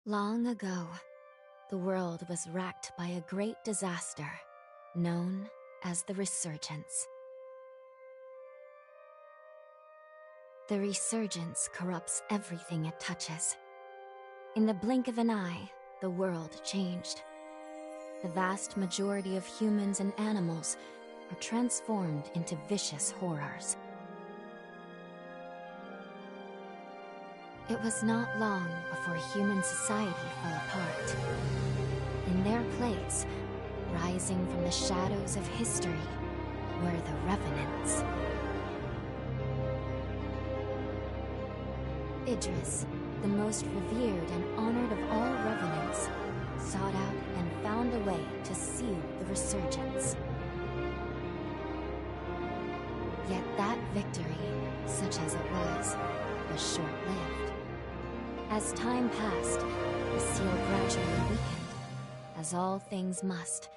Long ago, the world was racked by a great disaster, known as the Resurgence. The Resurgence corrupts everything it touches. In the blink of an eye, the world changed. The vast majority of humans and animals are transformed into vicious horrors. It was not long before human society fell apart. In their place, rising from the shadows of history, were the Revenants. Idris, the most revered and honored of all Revenants, sought out and found a way to seal the Resurgence. Yet that victory, such as it was short-lived. As time passed, the seal gradually weakened, as all things must,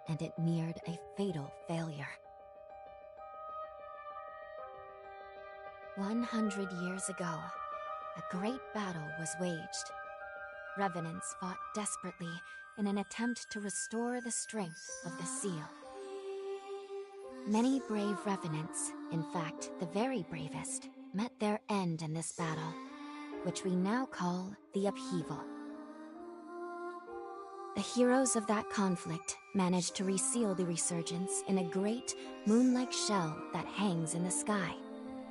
and it neared a fatal failure. 100 years ago, a great battle was waged. Revenants fought desperately in an attempt to restore the strength of the seal. Many brave Revenants, in fact the very bravest, met their end in this battle, which we now call the Upheaval. The heroes of that conflict managed to reseal the Resurgence in a great, moon-like shell that hangs in the sky.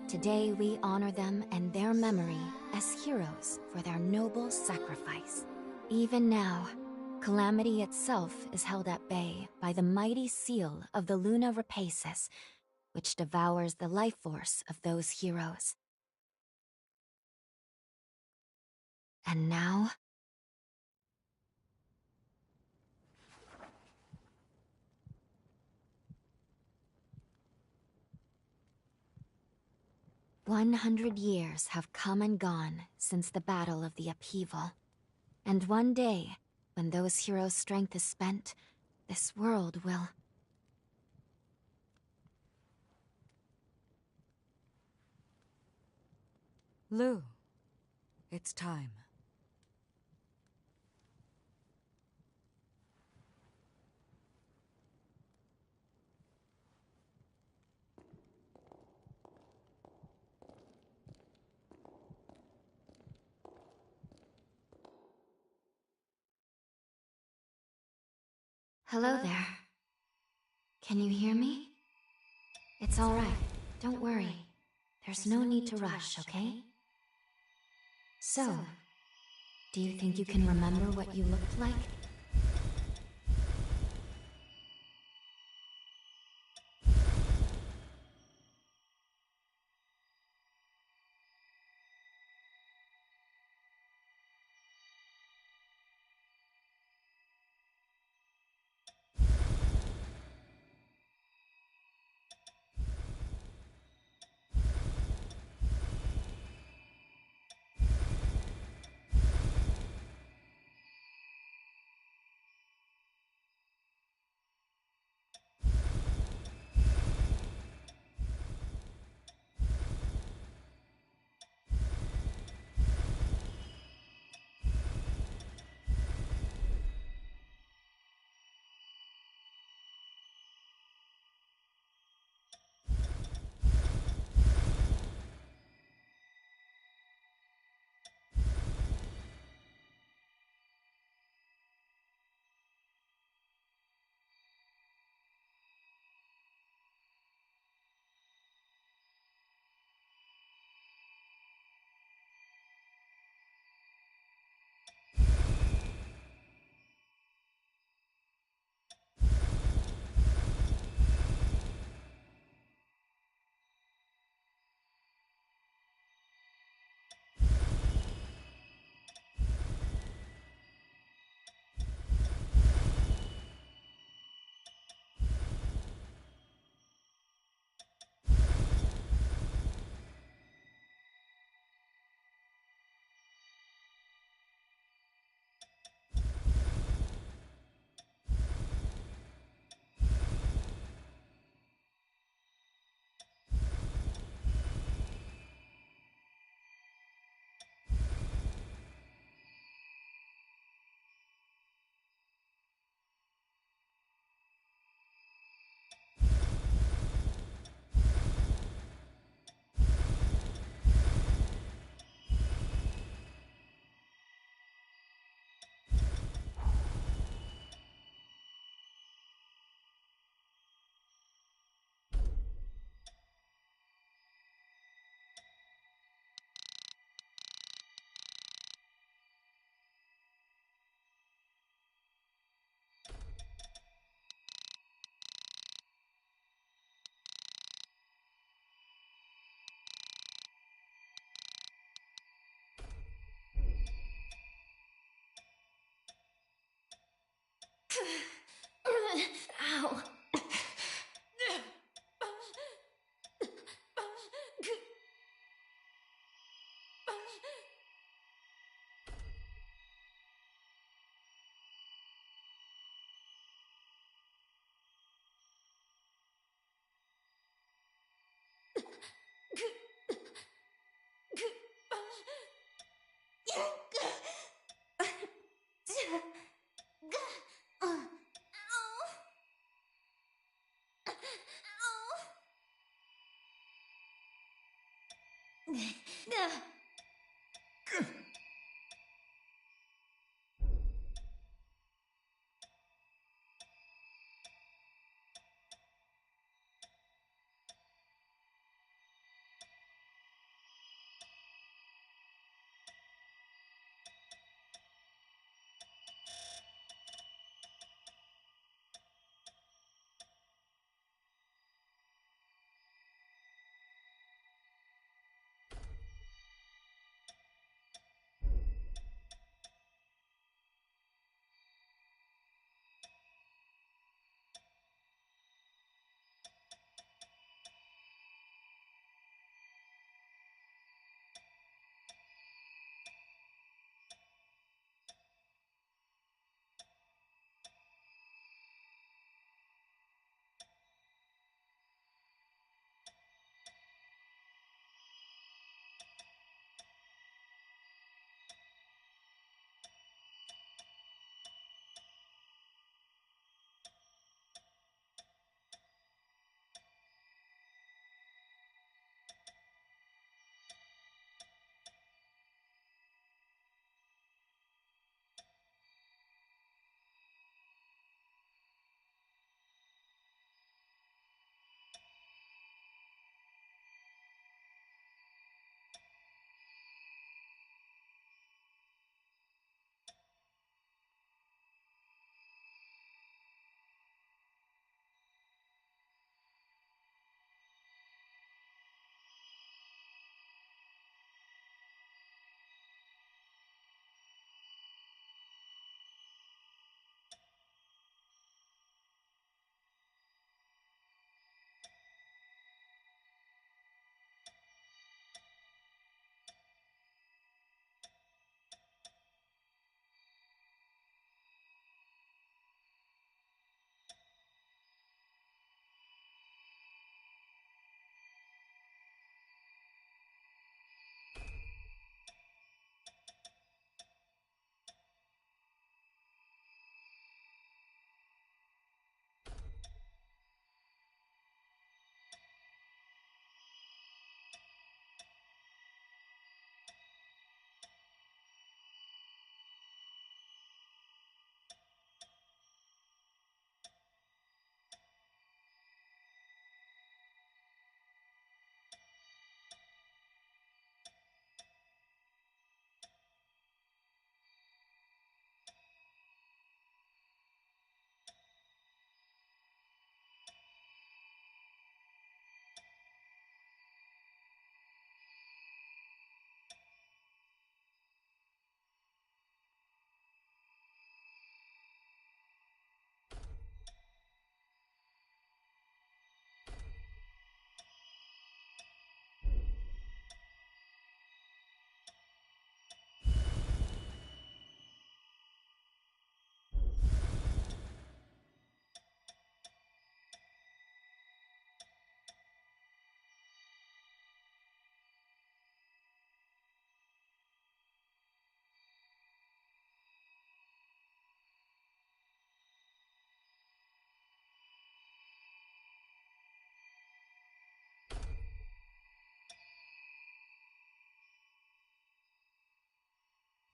Today we honor them and their memory as heroes for their noble sacrifice. Even now, Calamity itself is held at bay by the mighty seal of the Luna Rapaces, which devours the life force of those heroes. And now... "100 years have come and gone since the Battle of the Upheaval. And one day, when those heroes' strength is spent, this world will... Lou, it's time. Hello there. Can you hear me? It's all right. Don't worry. There's no need to rush, okay? So, do you think you can remember what you looked like?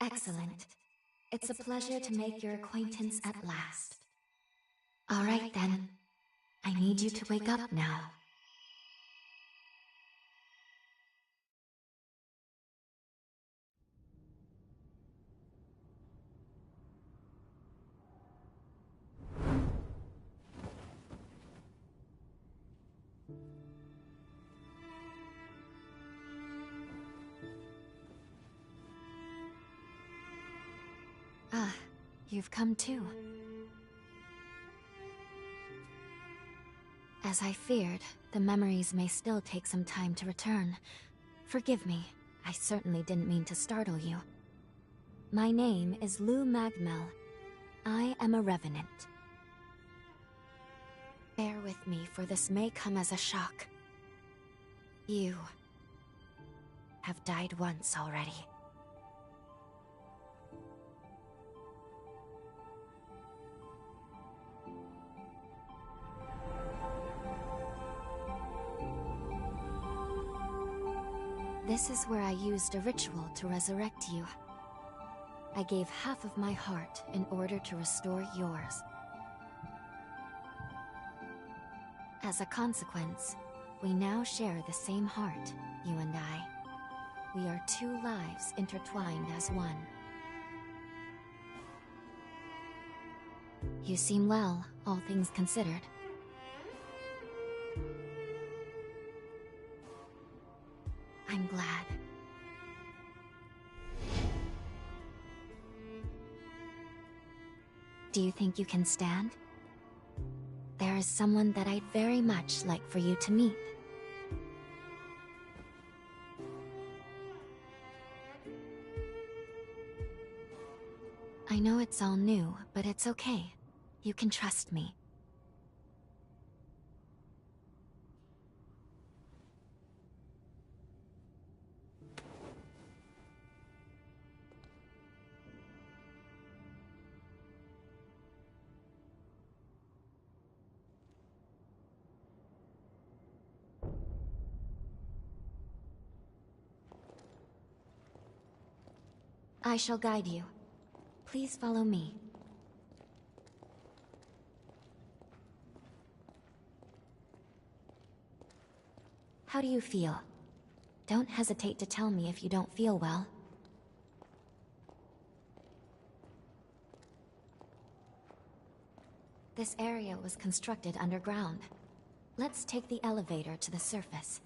Excellent. It's a pleasure to make your acquaintance at last. All right then. I need you to wake up now. Ah, you've come too. As I feared, the memories may still take some time to return. Forgive me, I certainly didn't mean to startle you. My name is Lou Magmel. I am a revenant. Bear with me, for this may come as a shock. You have died once already. This is where I used a ritual to resurrect you. I gave half of my heart in order to restore yours. As a consequence, we now share the same heart, you and I. We are two lives intertwined as one. You seem well, all things considered. I'm glad. Do you think you can stand? There is someone that I'd very much like for you to meet. I know it's all new, but it's okay. You can trust me. I shall guide you. Please follow me. How do you feel? Don't hesitate to tell me if you don't feel well. This area was constructed underground. Let's take the elevator to the surface.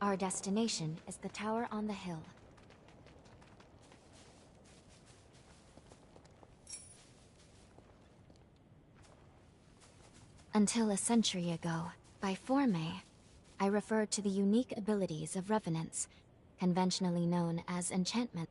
Our destination is the tower on the hill. Until a century ago, by forme, I referred to the unique abilities of revenants, conventionally known as enchantment.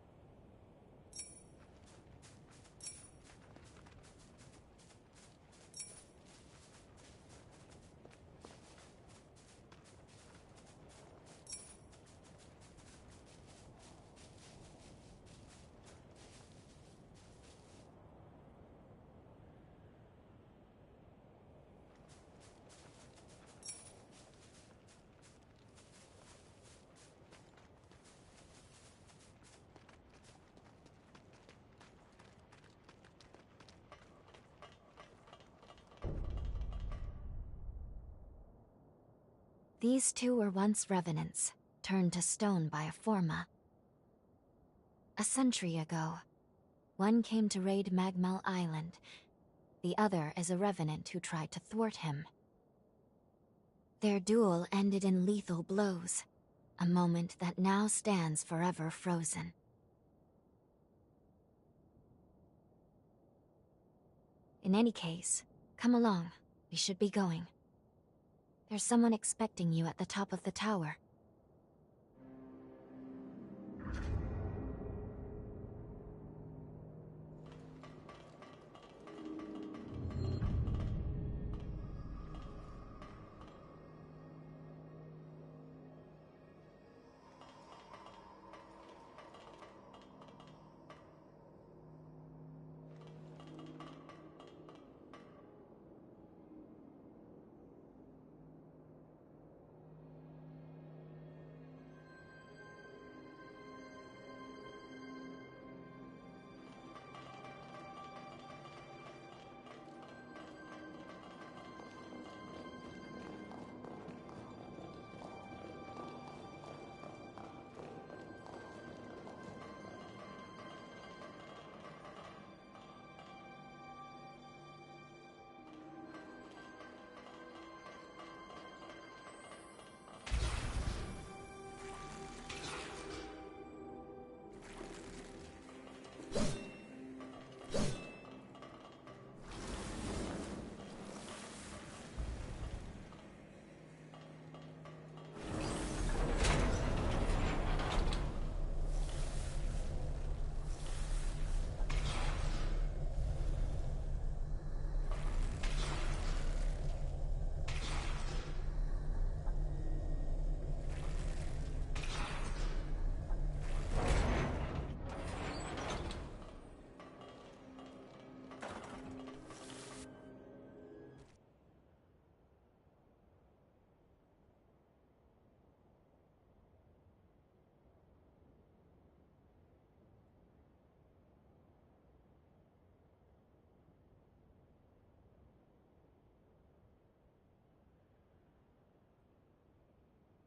These two were once revenants, turned to stone by a forma. A century ago, one came to raid Magmel Island. The other is a revenant who tried to thwart him. Their duel ended in lethal blows, a moment that now stands forever frozen. In any case, come along. We should be going. There's someone expecting you at the top of the tower.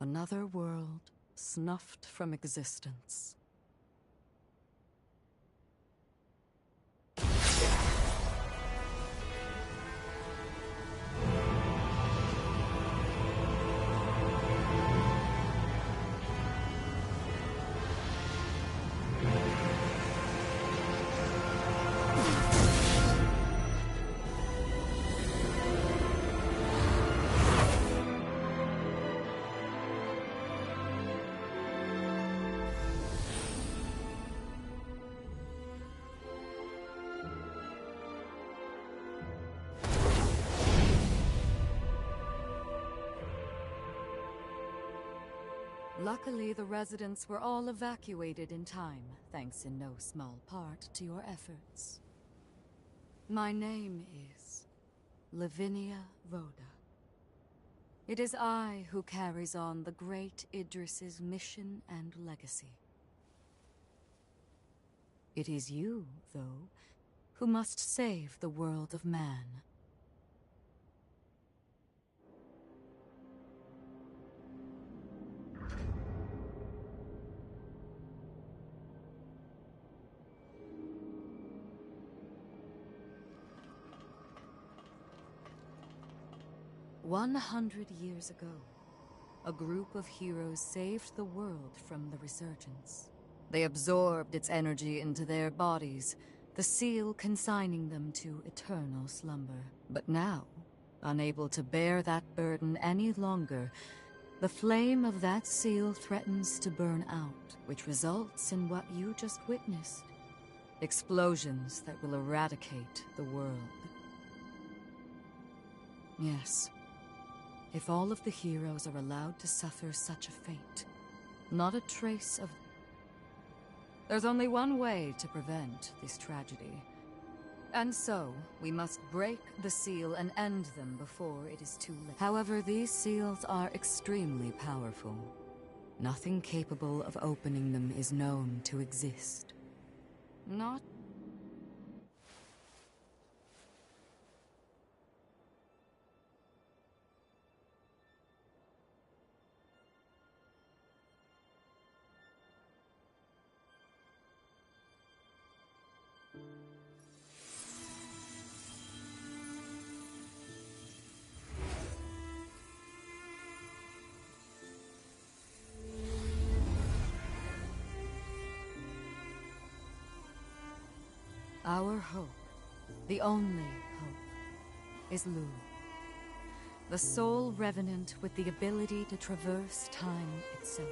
Another world snuffed from existence. Luckily, the residents were all evacuated in time, thanks in no small part to your efforts. My name is Lavinia Rhoda. It is I who carries on the great Idris's mission and legacy. It is you, though, who must save the world of man. 100 years ago, a group of heroes saved the world from the resurgence. They absorbed its energy into their bodies, the seal consigning them to eternal slumber. But now, unable to bear that burden any longer, the flame of that seal threatens to burn out, which results in what you just witnessed. Explosions that will eradicate the world. Yes. If all of the heroes are allowed to suffer such a fate, not a trace of... There's only one way to prevent this tragedy. And so, we must break the seal and end them before it is too late. However, these seals are extremely powerful. Nothing capable of opening them is known to exist. Not... Our hope, the only hope, is Lu, the sole revenant with the ability to traverse time itself.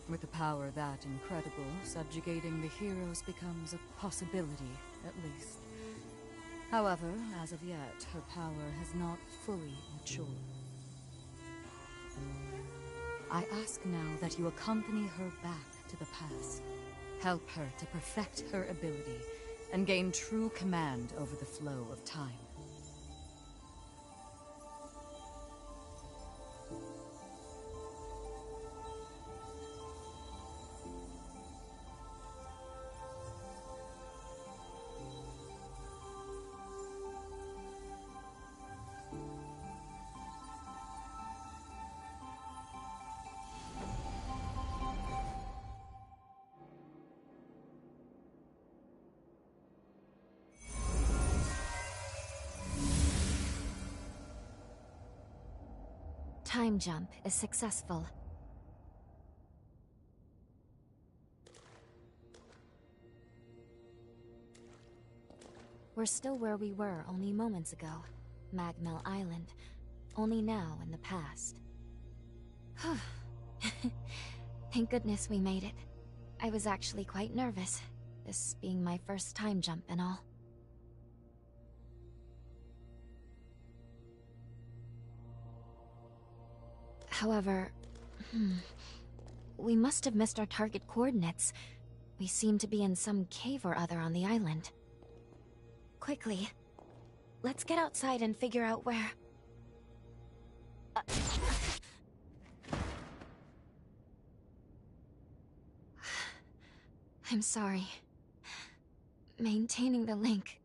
With a power that incredible, subjugating the heroes becomes a possibility, at least. However, as of yet, her power has not fully matured. I ask now that you accompany her back to the past. Help her to perfect her ability and gain true command over the flow of time. Time jump is successful. We're still where we were only moments ago. Magmel Island. Only now in the past. Thank goodness we made it. I was actually quite nervous, this being my first time jump and all. However, we must have missed our target coordinates. We seem to be in some cave or other on the island. Quickly, let's get outside and figure out where... I'm sorry. Maintaining the link...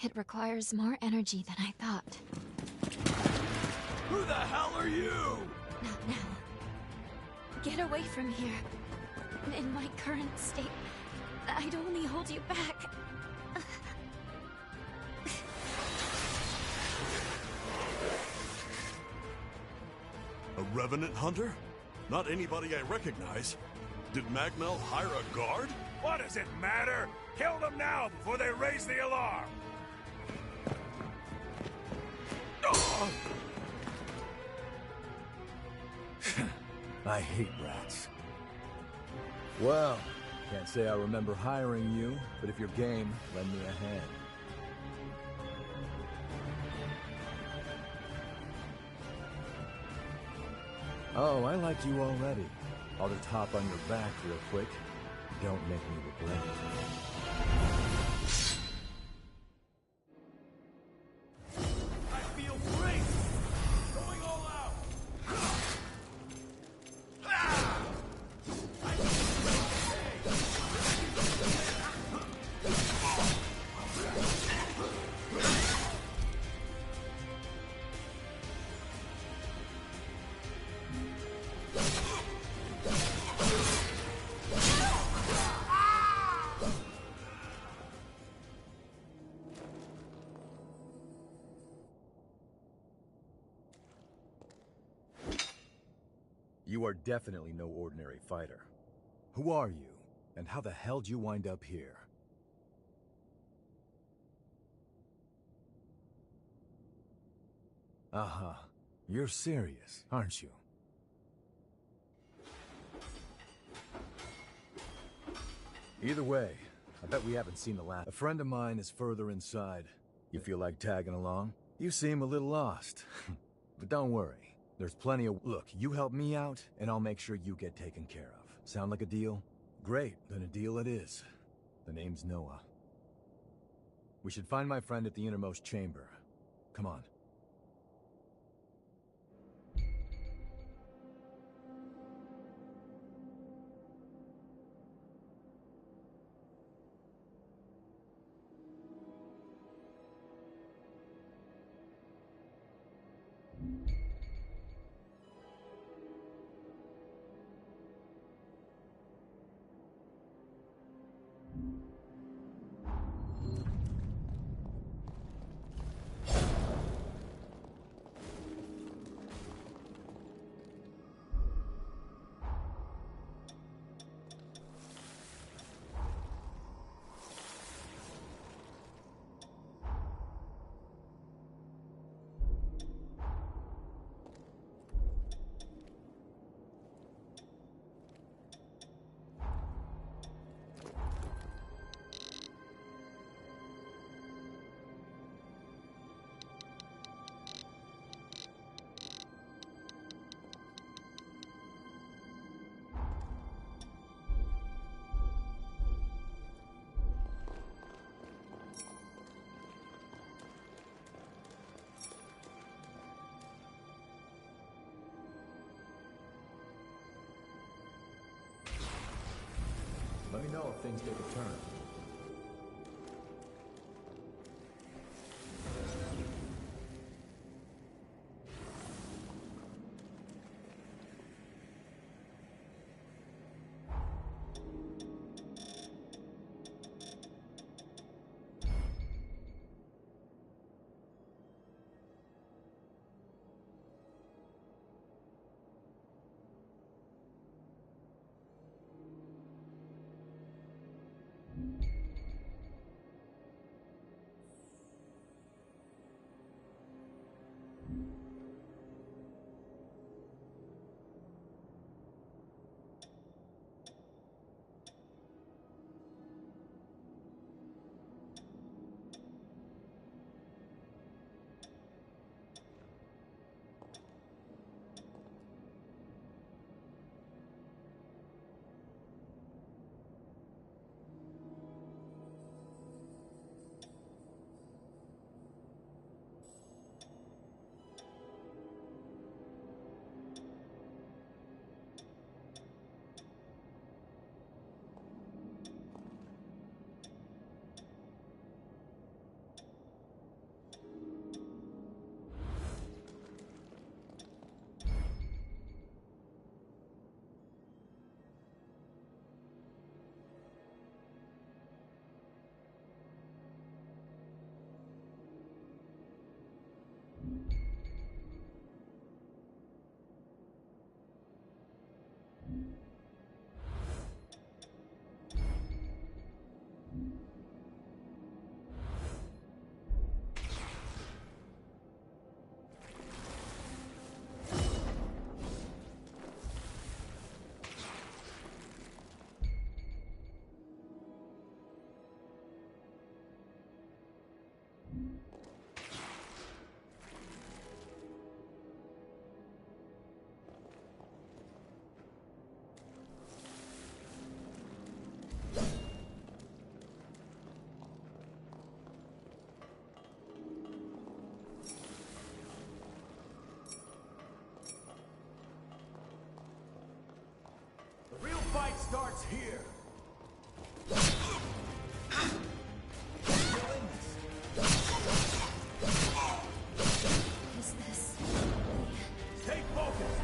It requires more energy than I thought. Who the hell are you? Not now. Get away from here. In my current state, I'd only hold you back. A revenant hunter? Not anybody I recognize. Did Magnell hire a guard? What does it matter? Kill them now before they raise the alarm! I hate rats. Well, can't say I remember hiring you, but if you're game, lend me a hand. Oh, I like you already. I'll just hop on your back real quick. Don't make me regret it. I feel great! Going all out! You are definitely no ordinary fighter. Who are you, and how the hell did you wind up here? Uh-huh. You're serious, aren't you? Either way, I bet we haven't seen the last. A friend of mine is further inside. You feel like tagging along? You seem a little lost. But don't worry. There's plenty of... Look, you help me out, and I'll make sure you get taken care of. Sound like a deal? Great, then a deal it is. The name's Noah. We should find my friend at the innermost chamber. Come on. Let me know if things take a turn. fight starts here. Is this... Stay focused.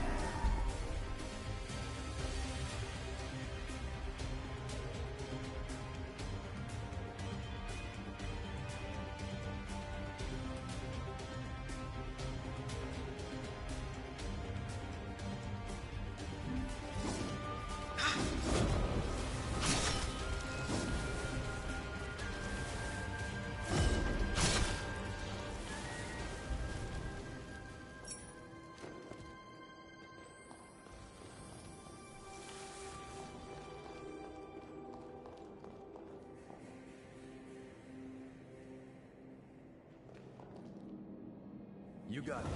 You got it.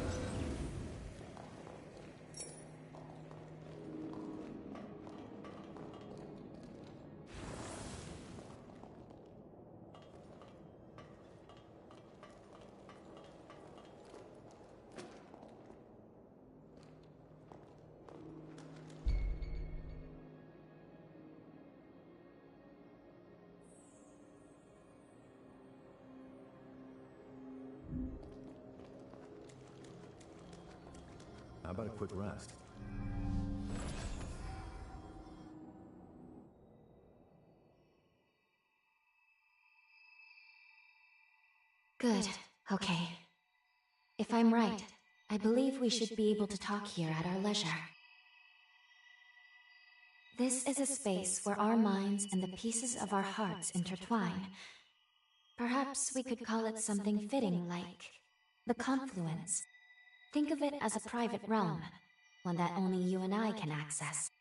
How about a quick rest? Good. Okay. If I'm right, I believe we should be able to talk here at our leisure. This is a space where our minds and the pieces of our hearts intertwine. Perhaps we could call it something fitting like the confluence. Think of it as a private realm, one that only you and I can access.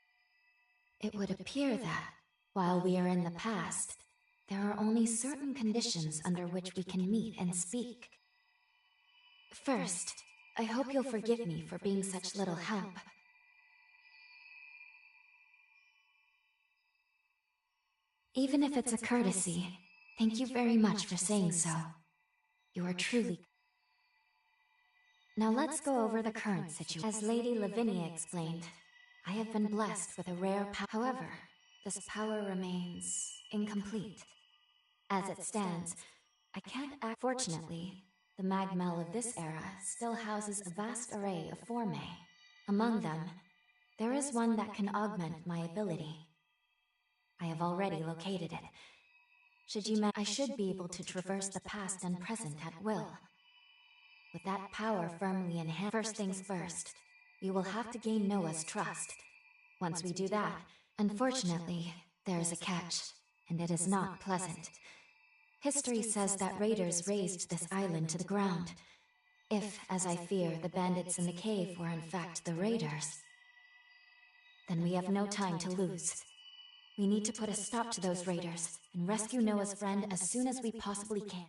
It would appear that, while we are in the past, there are only certain conditions under which we can meet and speak. First, I hope you'll forgive me for being such little help. Even if it's a courtesy, thank you very much for saying so. You are truly... Now let's go over the current situation. As Lady Lavinia explained, I have been blessed with a rare power. However, this power remains incomplete. As it stands, I can't act. Fortunately, the Magmel of this era still houses a vast array of formae. Among them, there is one that can augment my ability. I have already located it. I should be able to traverse the past and present at will. With that power firmly in hand, first things first, we will have to gain Noah's trust. Once we do that, unfortunately, there is a catch, and it is not pleasant. History says that raiders razed this island to the ground. If, as I fear, the bandits in the cave were in fact the raiders, then we have no time to lose. We need to put a stop to those raiders and rescue Noah's friend as soon as we possibly can.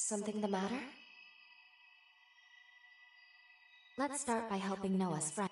Something the matter? Let's start by helping Noah's friend.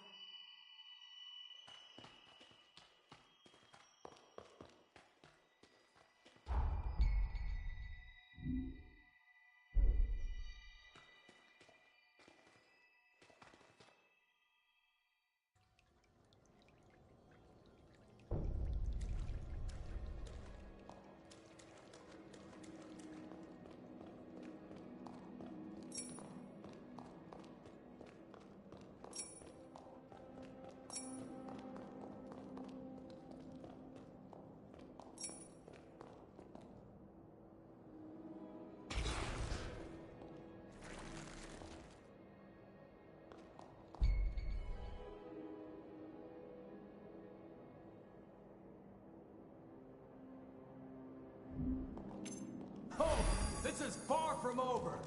This is far from over!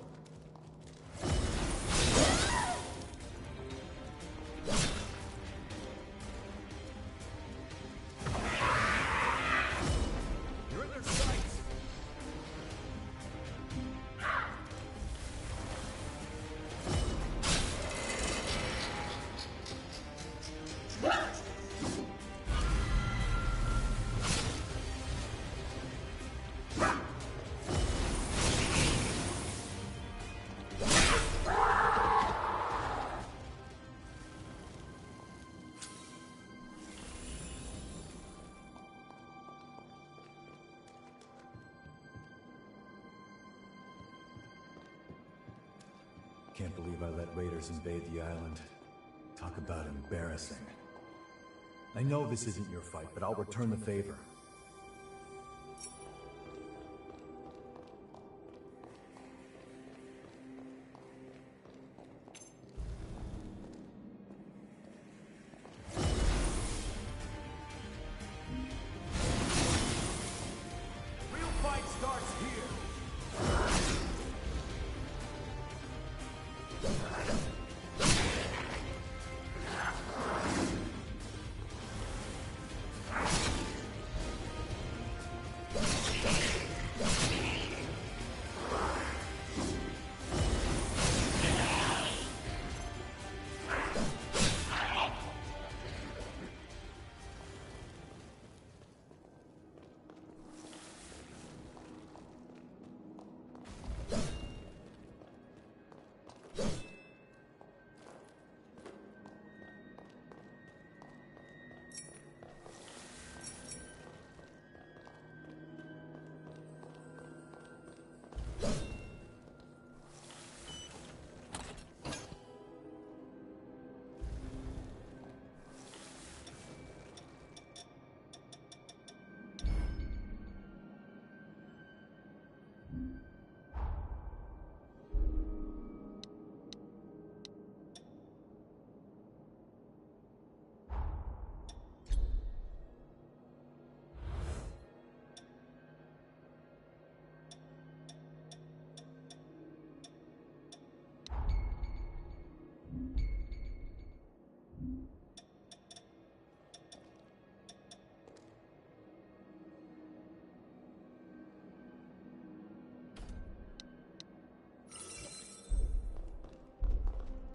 You're in their sights! Can't believe I let raiders invade the island. Talk about embarrassing. I know this isn't your fight, but I'll return the favor. Real fight starts here!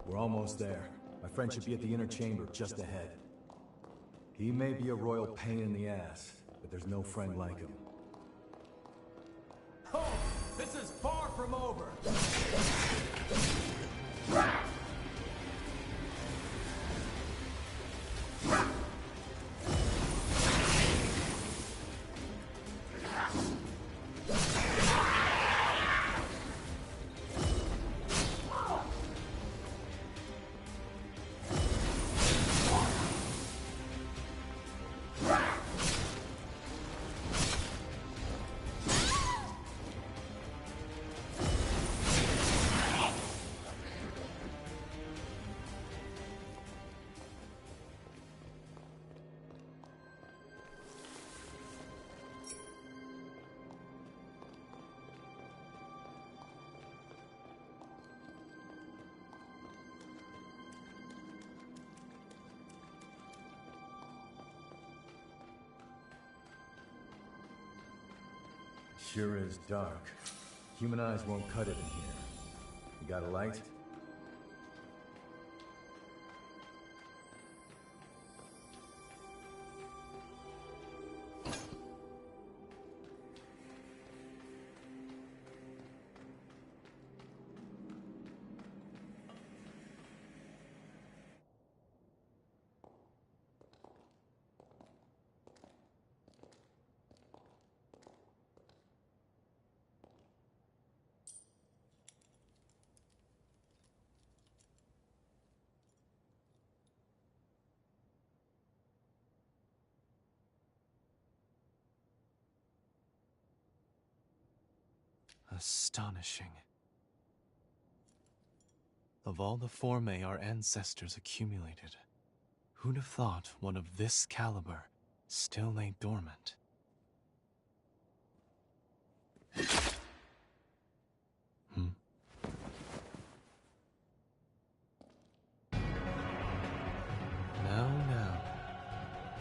We're almost there. My friend should be at the inner chamber just ahead. He may be a royal pain in the ass, but there's no friend like him. Oh, this is far from over! Sure is dark. Human eyes won't cut it in here. You got a light? Astonishing. Of all the formae our ancestors accumulated, who'd have thought one of this caliber still lay dormant?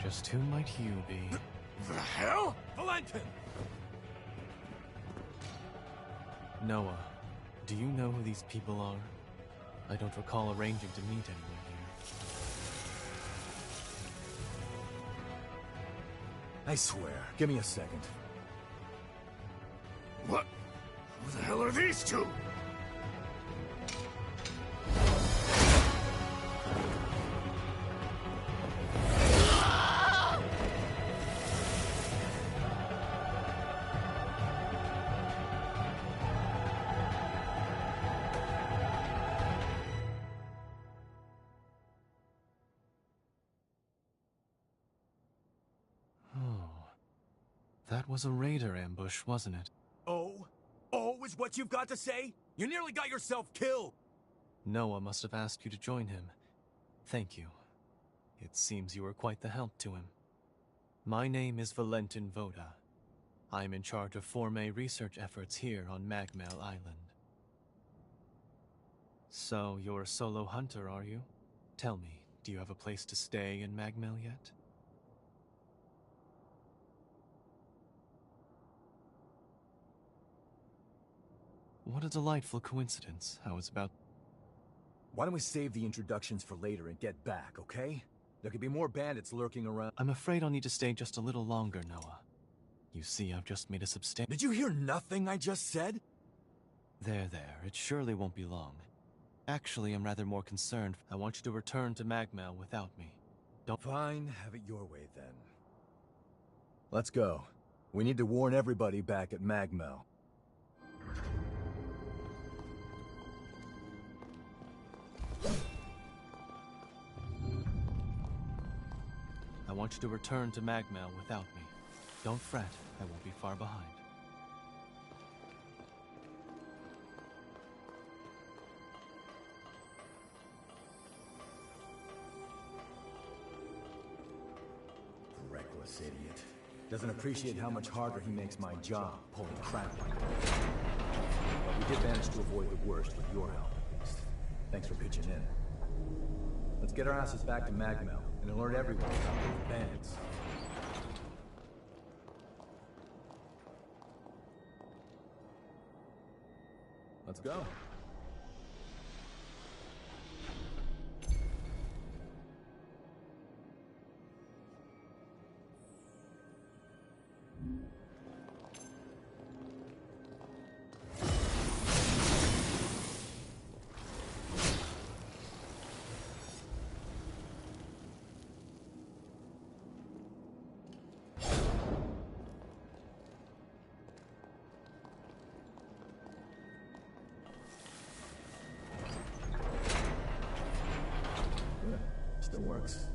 Just who might you be? The hell? Valentin! Noah, do you know who these people are? I don't recall arranging to meet anyone here. I swear. Give me a second. What? Who the hell are these two? That was a raider ambush, wasn't it? Oh? Oh is what you've got to say? You nearly got yourself killed! Noah must have asked you to join him. Thank you. It seems you were quite the help to him. My name is Valentin Voda. I am in charge of Forme research efforts here on Magmel Island. So, you're a solo hunter, are you? Tell me, do you have a place to stay in Magmel yet? What a delightful coincidence. I was about... Why don't we save the introductions for later and get back, okay? There could be more bandits lurking around. I'm afraid I'll need to stay just a little longer, Noah. You see, I've just made a substantial... Did you hear nothing I just said? There. It surely won't be long. Actually, I'm rather more concerned. I want you to return to Magmel without me. Don't... Fine, have it your way then. Let's go. We need to warn everybody back at Magmel. I want you to return to Magmel without me. Don't fret, I won't be far behind. Reckless idiot. Doesn't appreciate how much harder he makes my job, pulling crap like that. But we did manage to avoid the worst with your help, at least. Thanks for pitching in. Let's get our asses back to Magmel and alert everyone about those bandits. Let's go. Still works.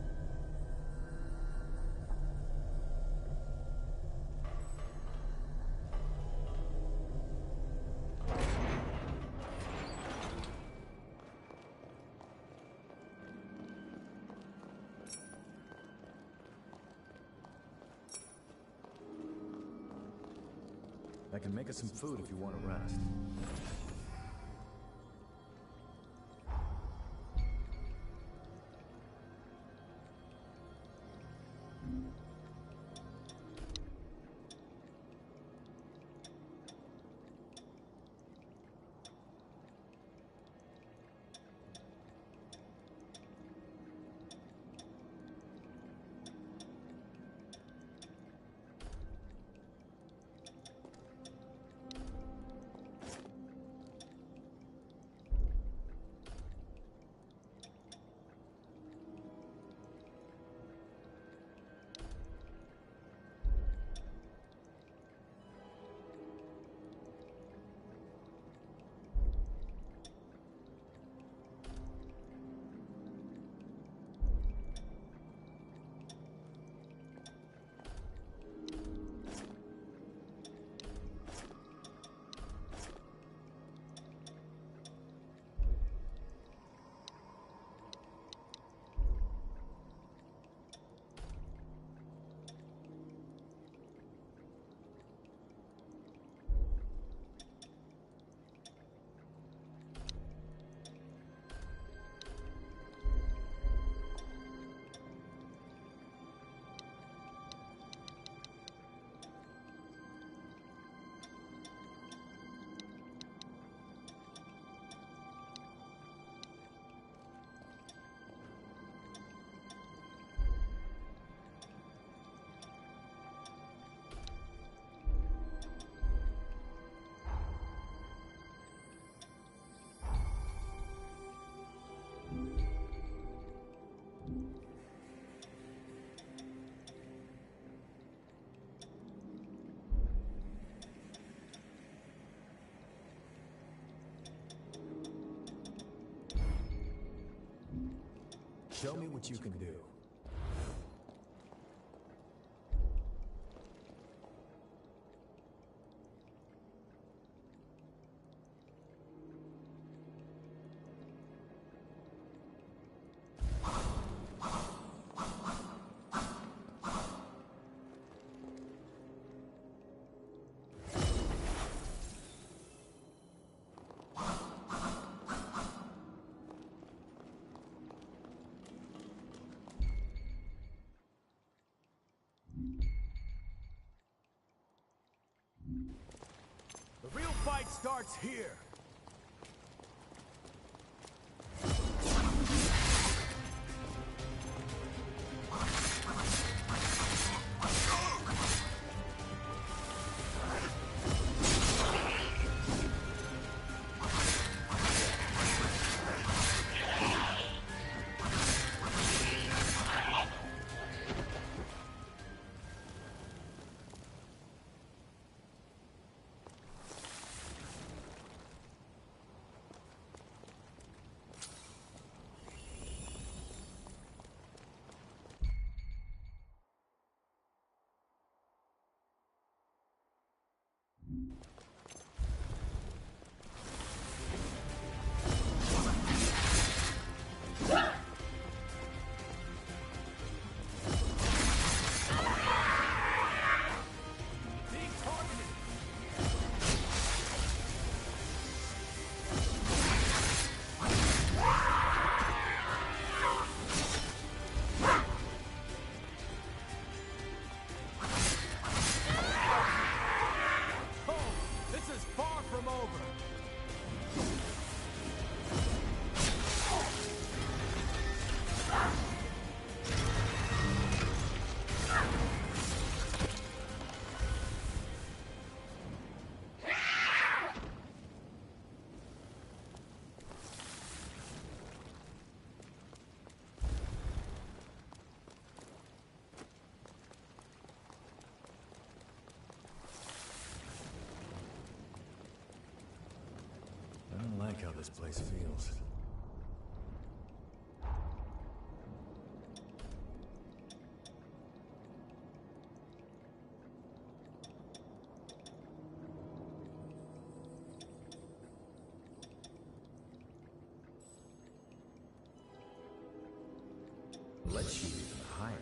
I can make us some food if you want to rest. Show me what you can do. The real fight starts here. I don't like how this place feels. Let's shoot even higher.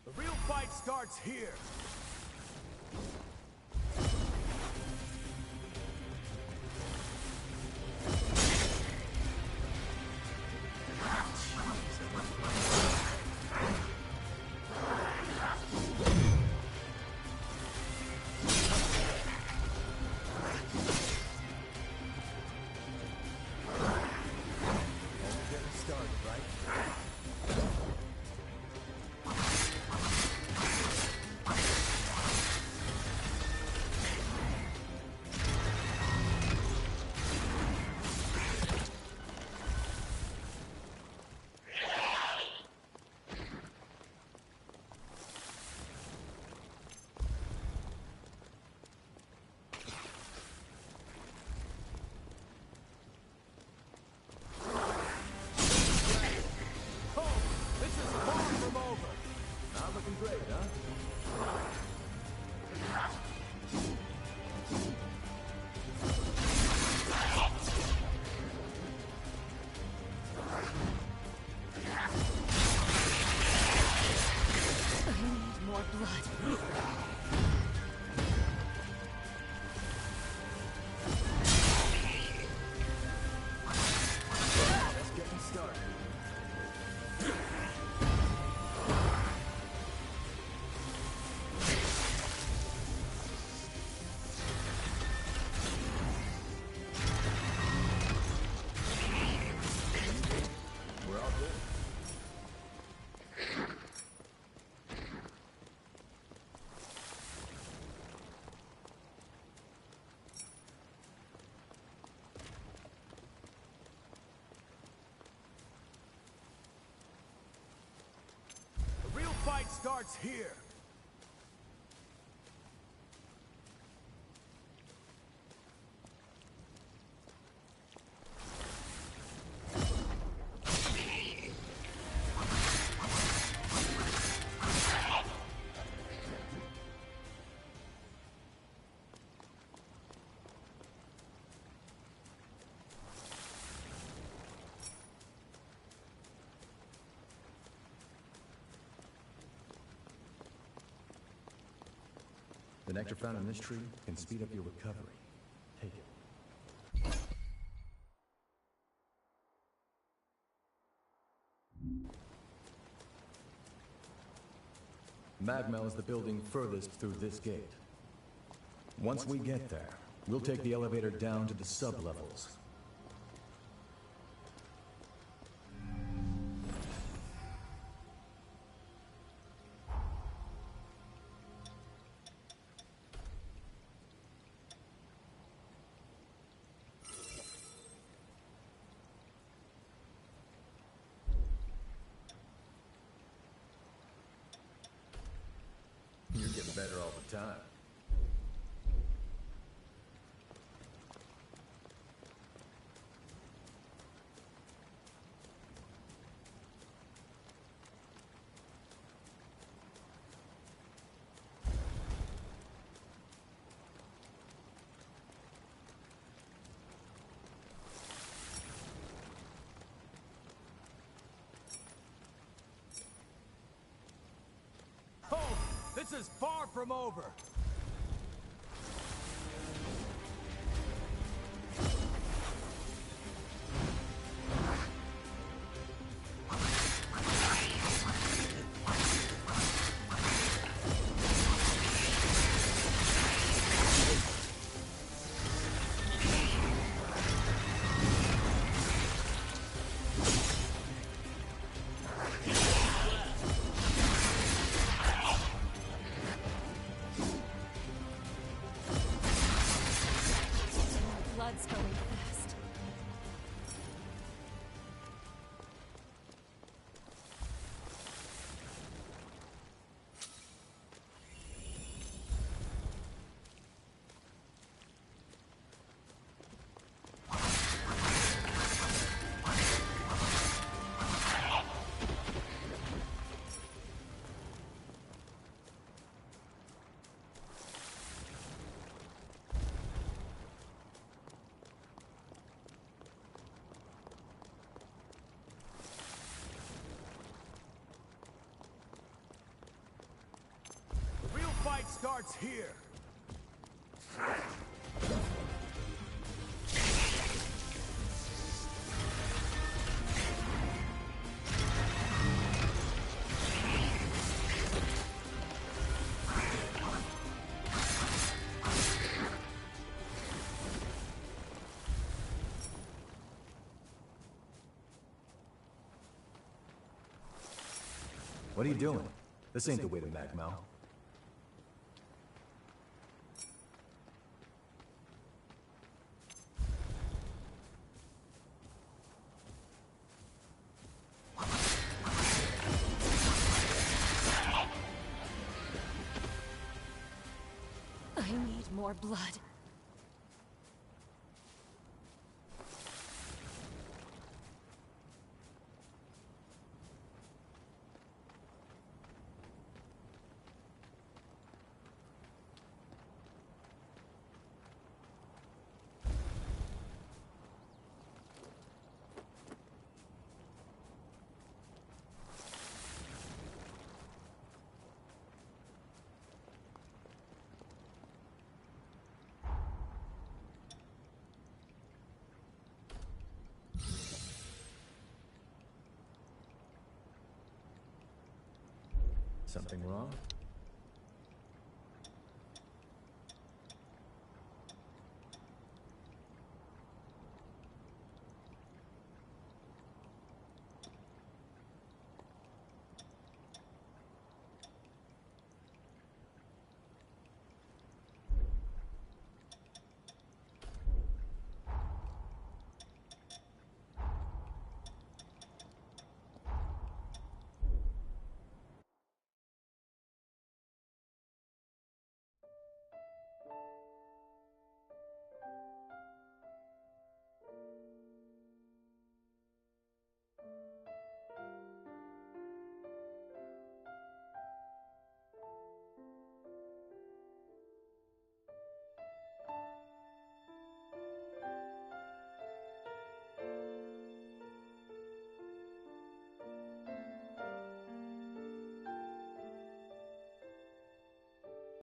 The real fight starts here. starts here! The nectar found in this tree can speed up your recovery. Take it. Magmel is the building furthest through this gate. Once we get there, we'll take the elevator down to the sub-levels. You're getting better all the time. Oh, this is far from over! Blood's going fast. The real fight starts here! What are you doing? This ain't the way to Magmel. I need more blood. Something wrong?